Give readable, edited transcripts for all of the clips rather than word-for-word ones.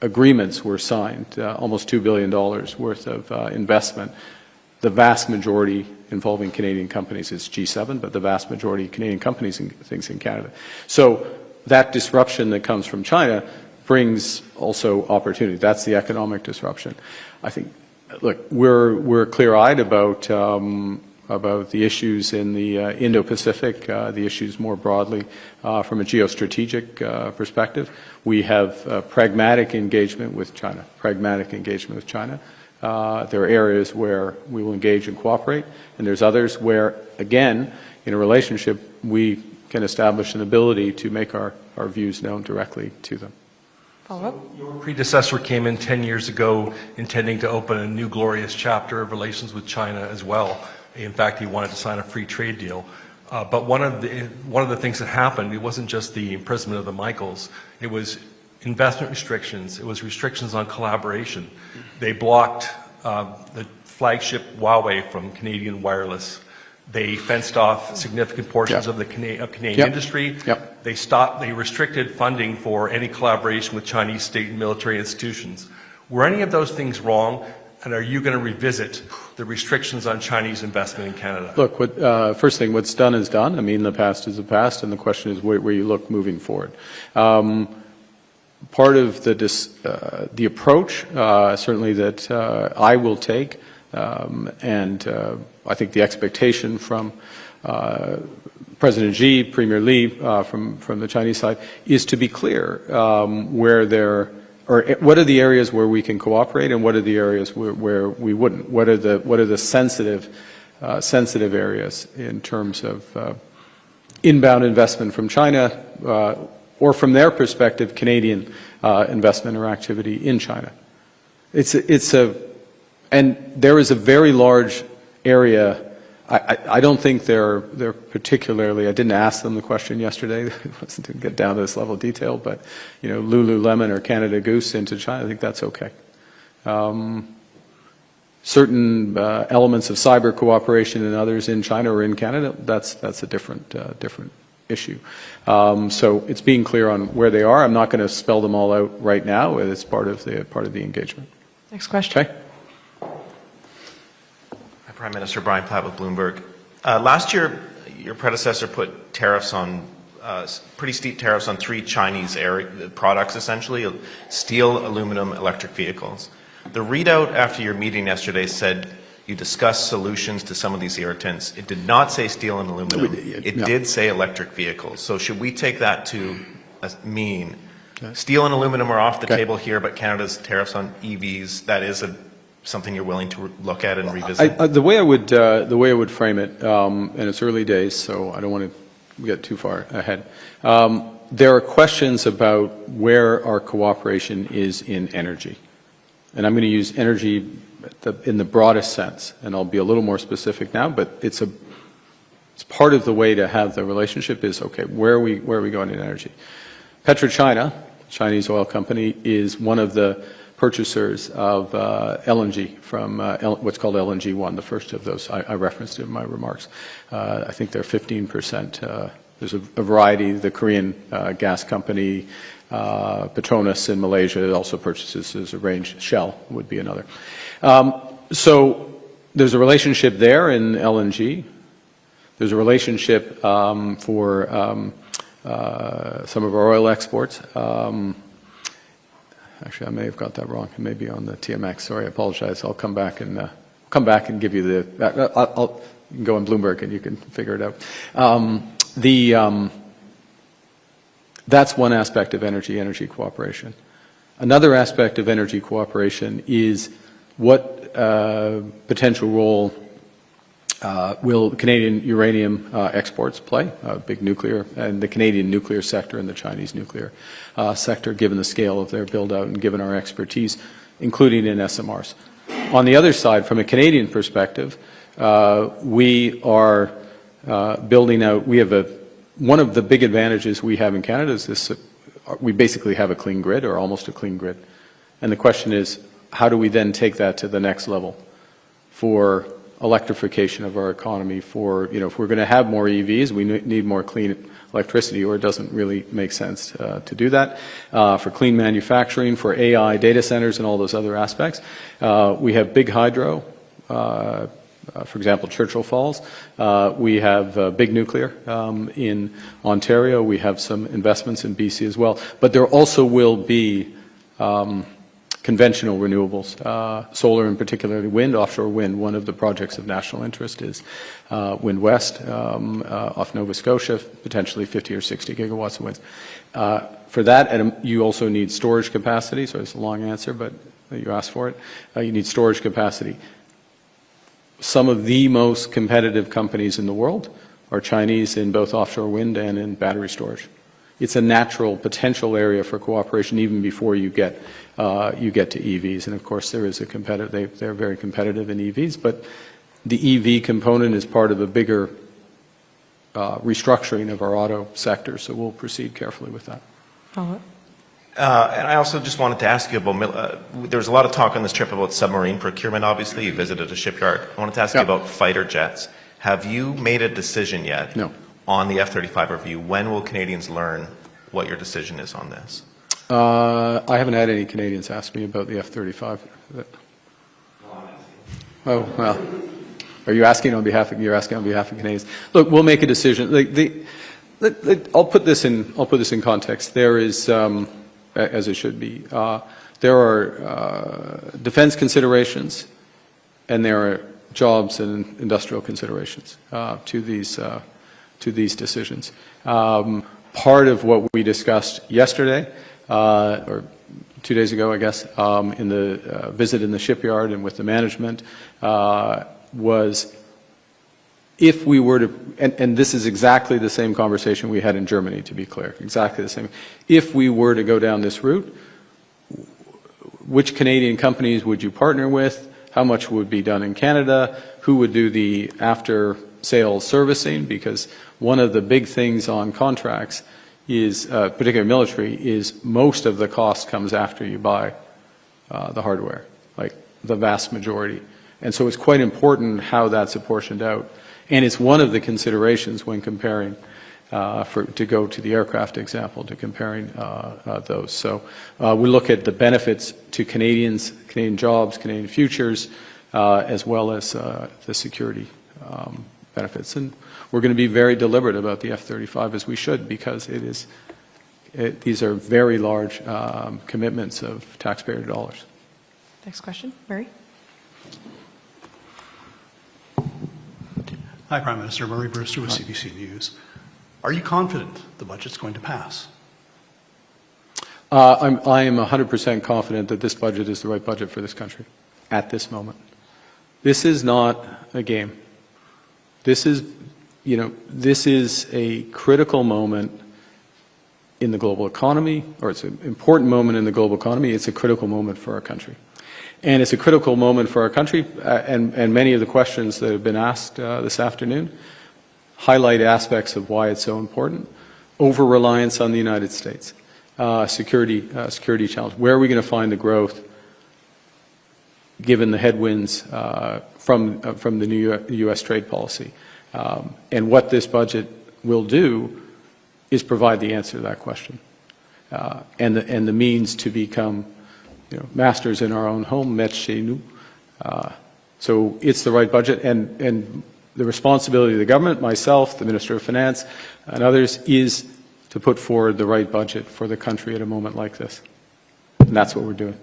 agreements were signed, almost $2 billion worth of investment. The vast majority involving Canadian companies is G7, but the vast majority of Canadian companies and things in Canada. So that disruption that comes from China brings also opportunity. That's the economic disruption. I think, look, we're clear-eyed about the issues in the Indo-Pacific, the issues more broadly from a geostrategic perspective. We have pragmatic engagement with China. There are areas where we will engage and cooperate, and there's others where, again, in a relationship, we can establish an ability to make our views known directly to them. Follow-up? Your predecessor came in 10 years ago intending to open a new glorious chapter of relations with China as well. In fact, he wanted to sign a free trade deal. But one of the things that happened, it wasn't just the imprisonment of the Michaels, it was investment restrictions, it was restrictions on collaboration. They blocked the flagship Huawei from Canadian wireless. They fenced off significant portions of the Canadian industry. They restricted funding for any collaboration with Chinese state and military institutions. Were any of those things wrong? And are you going to revisit the restrictions on Chinese investment in Canada? Look, first thing, what's done is done. I mean, the past is the past, and the question is where you look moving forward. Part of the approach, certainly that I will take, and I think the expectation from President Xi, Premier Li, from the Chinese side, is to be clear what are the areas where we can cooperate, and what are the areas where we wouldn't? What are the sensitive areas in terms of inbound investment from China, or from their perspective, Canadian investment or activity in China? And there is a very large area. I don't think they're particularly. I didn't ask them the question yesterday. Didn't get down to this level of detail, but Lululemon or Canada Goose into China, I think that's okay. Certain elements of cyber cooperation and others in China or in Canada, that's a different issue. So it's being clear on where they are. I'm not going to spell them all out right now. It's part of the engagement. Next question. Okay. Prime Minister Brian Platt with Bloomberg. Last year, your predecessor put tariffs on, pretty steep tariffs on 3 Chinese products, essentially, steel, aluminum, electric vehicles. The readout after your meeting yesterday said you discussed solutions to some of these irritants. It did not say steel and aluminum. It did say electric vehicles. So should we take that to mean steel and aluminum are off the table here, but Canada's tariffs on EVs, that is something you're willing to look at and revisit? The way I would frame it, and it's early days, so I don't want to get too far ahead. There are questions about where our cooperation is in energy, and I'm going to use energy in the broadest sense, and I'll be a little more specific now. But it's part of the way to have the relationship is where are we going in energy? PetroChina, Chinese oil company, is one of the purchasers of LNG from what's called LNG-1, the first of those I referenced in my remarks. I think they're 15%. There's a variety. The Korean gas company, Petronas in Malaysia, also purchases. There's a range. Shell would be another. So there's a relationship there in LNG. There's a relationship for some of our oil exports. Actually, I may have got that wrong. It may be on the TMX. Sorry, I apologize. I'll come back and give you the. You can go on Bloomberg and you can figure it out. That's one aspect of energy cooperation. Another aspect of energy cooperation is what potential role will Canadian uranium exports play, big nuclear, and the Canadian nuclear sector and the Chinese nuclear sector, given the scale of their build-out and given our expertise, including in SMRs. On the other side, from a Canadian perspective, we are building out. We have one of the big advantages we have in Canada is this: we basically have a clean grid, or almost a clean grid, and the question is, how do we then take that to the next level for electrification of our economy for, if we're going to have more EVs, we need more clean electricity, or it doesn't really make sense to do that. For clean manufacturing, for AI data centers and all those other aspects. We have big hydro, for example, Churchill Falls. We have big nuclear in Ontario. We have some investments in BC as well. But there also will be conventional renewables, solar and particularly wind, offshore wind. One of the projects of national interest is Wind West off Nova Scotia, potentially 50 or 60 gigawatts of wind. For that, you also need storage capacity, so it's a long answer, but you asked for it. You need storage capacity. Some of the most competitive companies in the world are Chinese in both offshore wind and in battery storage. It's a natural potential area for cooperation even before you get to EVs. And of course, there is a competitive. They're very competitive in EVs, but the EV component is part of a bigger restructuring of our auto sector. So we'll proceed carefully with that. Follow-up. And I also just wanted to ask you about, there was a lot of talk on this trip about submarine procurement, obviously. You visited a shipyard. I wanted to ask you about fighter jets. Have you made a decision yet on the F-35 review? When will Canadians learn what your decision is on this? I haven't had any Canadians ask me about the F-35. Oh, well, are you asking on behalf of, you're asking on behalf of Canadians? Look, we'll make a decision. I'll put this in context. There is, as it should be, there are defense considerations and there are jobs and industrial considerations to these decisions. Part of what we discussed yesterday, or 2 days ago, I guess, in the visit in the shipyard and with the management, was if we were to, and this is exactly the same conversation we had in Germany, to be clear, exactly the same. If we were to go down this route, which Canadian companies would you partner with? How much would be done in Canada? Who would do the after-sales servicing? Because one of the big things on contracts is, particularly military, is most of the cost comes after you buy the hardware, like the vast majority. And so it's quite important how that's apportioned out. And it's one of the considerations when comparing, to go to the aircraft example, to comparing those. So we look at the benefits to Canadians, Canadian jobs, Canadian futures, as well as the security benefits. And we're going to be very deliberate about the F-35, as we should, because these are very large commitments of taxpayer dollars. Next question, Murray. Hi, Prime Minister. Murray Brewster with CBC News. Are you confident the budget's going to pass? I am 100% confident that this budget is the right budget for this country at this moment. This is not a game. This is a critical moment in the global economy, or it's an important moment in the global economy. It's a critical moment for our country. And it's a critical moment for our country, and many of the questions that have been asked this afternoon highlight aspects of why it's so important. Over-reliance on the United States, security challenge. Where are we going to find the growth given the headwinds from the new U.S. trade policy? And what this budget will do is provide the answer to that question, and the means to become masters in our own home, maîtres chez nous. So it's the right budget, and the responsibility of the government, myself, the Minister of Finance, and others, is to put forward the right budget for the country at a moment like this. And that's what we're doing.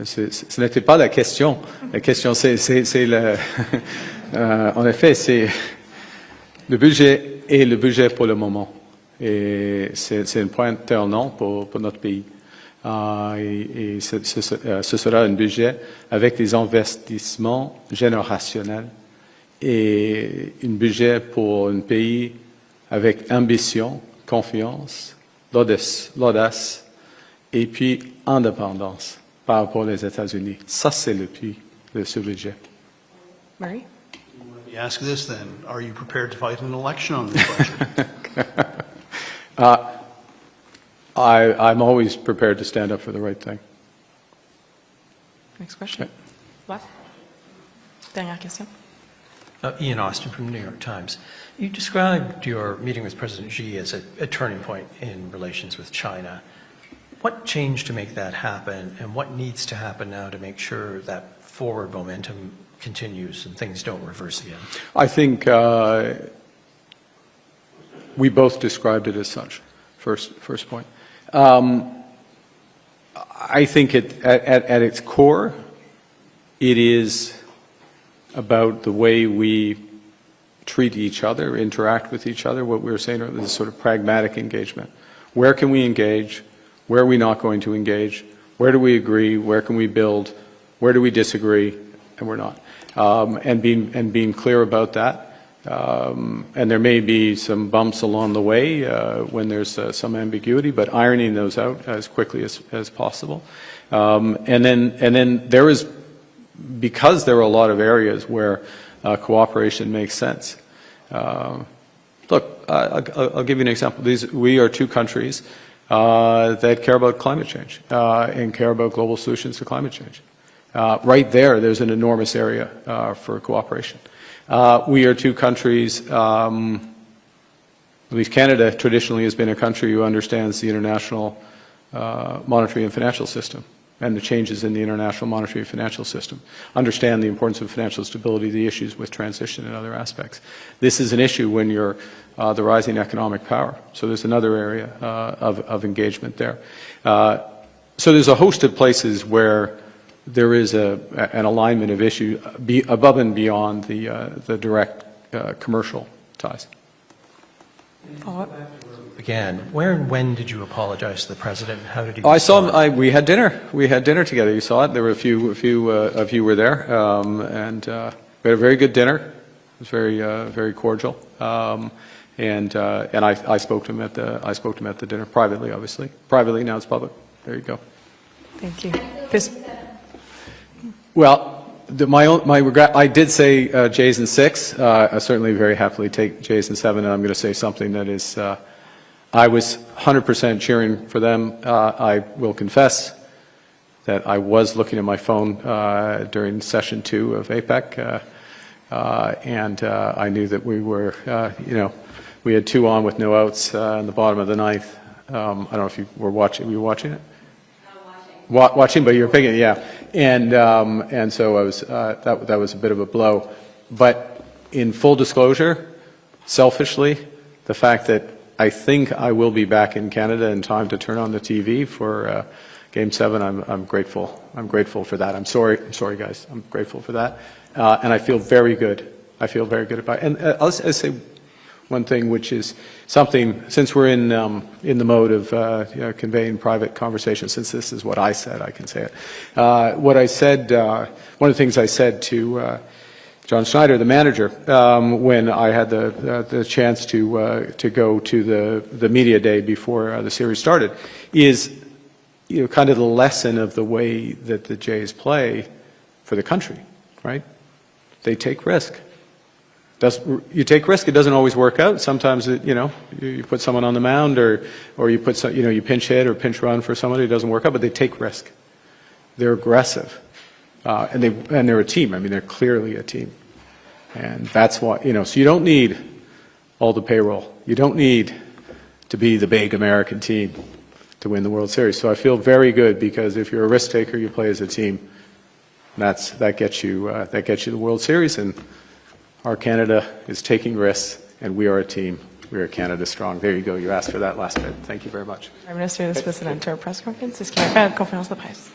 Ce n'était pas la question. La question, c'est en effet, c'est le budget est le budget pour le moment. Et c'est un point tournant pour notre pays. Et ce sera un budget avec des investissements générationnels et un budget pour un pays avec ambition, confiance, l'audace et puis indépendance par rapport aux États-Unis. Ça, c'est le but de ce budget. Murray. Let me ask this then. Are you prepared to fight an election on this budget? I'm always prepared to stand up for the right thing. Next question. Last. Dernière question. Ian Austin from New York Times. You described your meeting with President Xi as a turning point in relations with China. What changed to make that happen, and what needs to happen now to make sure that forward momentum continues and things don't reverse again? I think we both described it as such, first point. I think at its core, it is about the way we treat each other, interact with each other, what we were saying earlier, this sort of pragmatic engagement. Where can we engage? Where are we not going to engage? Where do we agree? Where can we build? Where do we disagree? And we're not. And being clear about that. And there may be some bumps along the way when there's some ambiguity, but ironing those out as quickly as possible. And then there is, because there are a lot of areas where cooperation makes sense. Look, I'll give you an example. We are two countries that care about climate change and care about global solutions to climate change. Right there's an enormous area for cooperation. We are two countries, at least Canada traditionally has been a country who understands the international monetary and financial system and the changes in the international monetary and financial system, understand the importance of financial stability, the issues with transition and other aspects. This is an issue when you're the rising economic power. So there's another area of engagement there. So there's a host of places where there is an alignment of issue above and beyond the direct commercial ties. Follow-up. Began. Where and when did you apologize to the president? How did you? I saw him. We had dinner. We had dinner together. You saw it. There were a few of you were there, and we had a very good dinner. It was very cordial. And I spoke to him at the dinner privately, obviously. Privately, now it's public. There you go. Thank you. Well, my regret. I did say J's and 6. I certainly very happily take J's and 7. And I'm going to say something that is. I was 100% cheering for them. I will confess that I was looking at my phone during session 2 of APEC, and I knew that we were, we had 2 on with no outs in the bottom of the 9th. I don't know if you were watching. Were you watching it? Watching, but you were picking it, yeah. And so I was that was a bit of a blow. But in full disclosure, selfishly, the fact that I think I will be back in Canada in time to turn on the TV for Game 7. I'm grateful. I'm grateful for that. I'm sorry, guys. I'm grateful for that, and I feel very good. I feel very good about it. And I'll say one thing, which is something, since we're in the mode of conveying private conversation, since this is what I said, I can say it. What I said, one of the things I said to John Schneider, the manager, when I had the chance to go to the media day before the series started, is kind of the lesson of the way that the Jays play for the country, right? They take risk. You take risk. It doesn't always work out. Sometimes you put someone on the mound, or you put you pinch hit or pinch run for somebody. It doesn't work out, but they take risk. They're aggressive. And they're a team. I mean, they're clearly a team. And that's why, so you don't need all the payroll. You don't need to be the big American team to win the World Series. So I feel very good, because if you're a risk taker, you play as a team. That gets you the World Series. And our Canada is taking risks, and we are a team. We are Canada strong. There you go. You asked for that last bit. Thank you very much. Prime Minister, this was an entire press conference. Est-ce qu'il y a une conférence de presse?